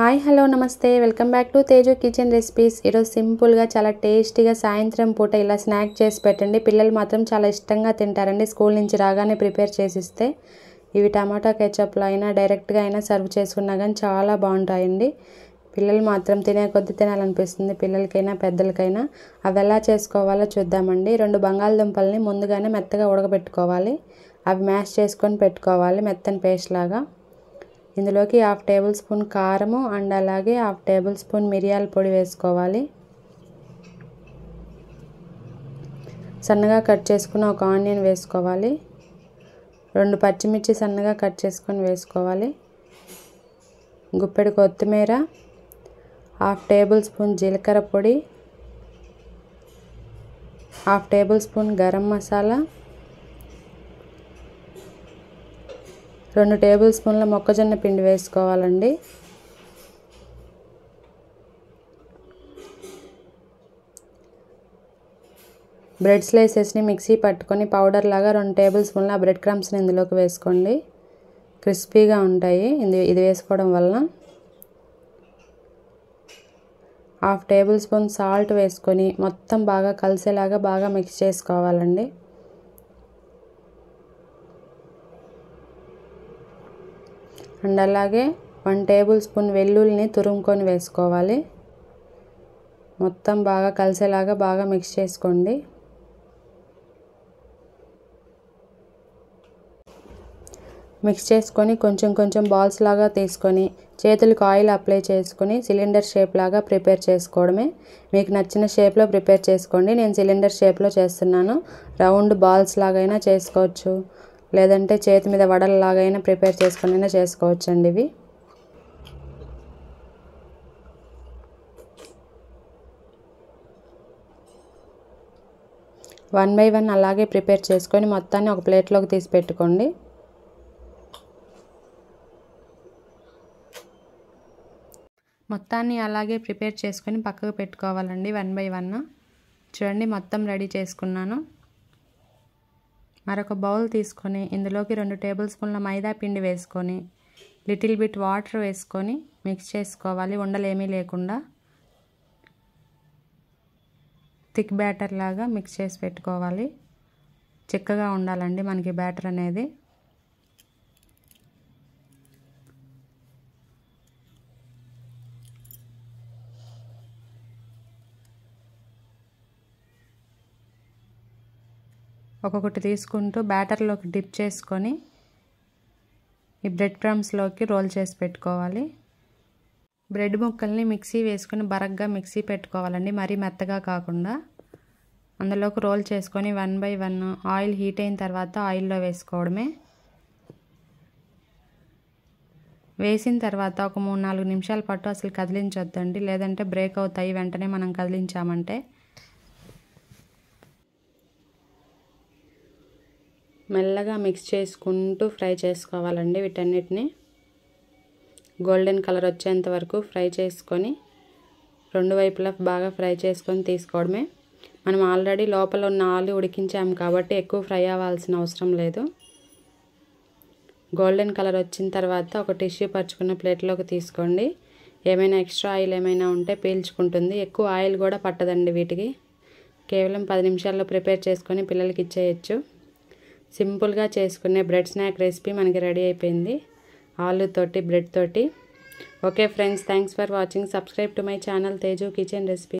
Hi hello నమస్తే welcome back to Teju kitchen recipes. ఈరోజు సింపుల్గా చాలా టేస్టీగా సాయంత్రం పూట ఇలా స్నాక్ చేసి పెట్టండి. పిల్లలు మాత్రం చాలా ఇష్టంగా తింటారండి. స్కూల్ నుంచి రాగానే ప్రిపేర్ చేసిస్తే ఇవి టమాటా కెచప్లో అయినా డైరెక్ట్గా అయినా సర్వ్ చేసుకున్నా కానీ చాలా బాగుంటాయండి. పిల్లలు మాత్రం తినే కొద్ది తినాలనిపిస్తుంది, పిల్లలకైనా పెద్దలకైనా. అవి ఎలా చేసుకోవాలో చూద్దామండి. 2 బంగాళదుంపల్ని ముందుగానే మెత్తగా ఉడకబెట్టుకోవాలి. అవి మ్యాష్ చేసుకొని పెట్టుకోవాలి మెత్తని పేస్ట్ లాగా. ఇందులోకి 1/2 టేబుల్ స్పూన్ కారము అండ్ అలాగే 1/2 టేబుల్ స్పూన్ మిరియాల పొడి వేసుకోవాలి. సన్నగా కట్ చేసుకున్న ఒక ఆనియన్ వేసుకోవాలి. 2 పచ్చిమిర్చి సన్నగా కట్ చేసుకొని వేసుకోవాలి. గుప్పెడు కొత్తిమీర, 1/2 టేబుల్ స్పూన్ జీలకర్ర పొడి, 1/2 table spoon garam masala, 2 table స్పూన్ల మొక్కజొన్న పిండి వేసుకోవాలండి. బ్రెడ్ స్లైసెస్ని మిక్సీ పట్టుకొని పౌడర్ లాగా 2 టేబుల్ స్పూన్ల బ్రెడ్ క్రమ్స్ని ఇందులోకి వేసుకోండి. క్రిస్పీగా ఉంటాయి ఇది వేసుకోవడం వలన. 1/2 టేబుల్ స్పూన్ సాల్ట్ వేసుకొని మొత్తం బాగా కలిసేలాగా బాగా మిక్స్ చేసుకోవాలండి. అండ్ అలాగే 1 టేబుల్ స్పూన్ వెల్లుల్లిని తురుముకొని వేసుకోవాలి. మొత్తం బాగా కలిసేలాగా బాగా మిక్స్ చేసుకోండి. మిక్స్ చేసుకొని కొంచెం కొంచెం బాల్స్ లాగా తీసుకొని చేతులకు ఆయిల్ అప్లై చేసుకొని సిలిండర్ షేప్ లాగా ప్రిపేర్ చేసుకోవడమే. మీకు నచ్చిన షేప్లో ప్రిపేర్ చేసుకోండి. నేను సిలిండర్ షేప్లో చేస్తున్నాను. రౌండ్ బాల్స్ లాగైనా చేసుకోవచ్చు, లేదంటే చేతి మీద వడలలాగైనా ప్రిపేర్ చేసుకునైనా చేసుకోవచ్చండి. ఇవి వన్ బై వన్ అలాగే ప్రిపేర్ చేసుకొని మొత్తాన్ని ఒక ప్లేట్లోకి తీసి పెట్టుకోండి. మొత్తాన్ని అలాగే ప్రిపేర్ చేసుకొని పక్కకు పెట్టుకోవాలండి. 1 బై 1 చూడండి, మొత్తం రెడీ చేసుకున్నాను. మరొక బౌల్ తీసుకొని ఇందులోకి 2 టేబుల్ స్పూన్ల మైదా పిండి వేసుకొని లిటిల్ బిట్ వాటర్ వేసుకొని మిక్స్ చేసుకోవాలి, ఉండలేమీ లేకుండా. థిక్ బ్యాటర్ లాగా మిక్స్ చేసి పెట్టుకోవాలి. చిక్కగా ఉండాలండి మనకి బ్యాటర్ అనేది. ఒక్కొక్కటి తీసుకుంటూ బ్యాటర్లోకి డిప్ చేసుకొని ఈ బ్రెడ్ క్రమ్స్లోకి రోల్ చేసి పెట్టుకోవాలి. బ్రెడ్ ముక్కల్ని మిక్సీ వేసుకొని బరగ్గా మిక్సీ పెట్టుకోవాలండి, మరీ మెత్తగా కాకుండా. అందులోకి రోల్ చేసుకొని 1 బై 1 ఆయిల్ హీట్ అయిన తర్వాత ఆయిల్లో వేసుకోవడమే. వేసిన తర్వాత ఒక 3-4 నిమిషాల పాటు అసలు కదిలించొద్దండి, లేదంటే బ్రేక్ అవుతాయి వెంటనే మనం కదిలించామంటే. మెల్లగా మిక్స్ చేసుకుంటూ ఫ్రై చేసుకోవాలండి వీటన్నిటిని. గోల్డెన్ కలర్ వచ్చేంత వరకు ఫ్రై చేసుకొని 2 వైపులా బాగా ఫ్రై చేసుకొని తీసుకోవడమే. మనం ఆల్రెడీ లోపల ఉన్న ఆలు ఉడికించాము కాబట్టి ఎక్కువ ఫ్రై అవ్వాల్సిన అవసరం లేదు. గోల్డెన్ కలర్ వచ్చిన తర్వాత ఒక టిష్యూ పరుచుకున్న ప్లేట్లోకి తీసుకోండి. ఏమైనా ఎక్స్ట్రా ఆయిల్ ఏమైనా ఉంటే పీల్చుకుంటుంది. ఎక్కువ ఆయిల్ కూడా పట్టదండి వీటికి. కేవలం 10 నిమిషాల్లో ప్రిపేర్ చేసుకొని పిల్లలకి ఇచ్చేయచ్చు. సింపుల్గా చేసుకునే బ్రెడ్ స్నాక్ రెసిపీ మనకి రెడీ అయిపోయింది, ఆలుతోటి బ్రెడ్ తోటి. Okay friends, thanks for watching. Subscribe to my channel Teju kitchen recipe.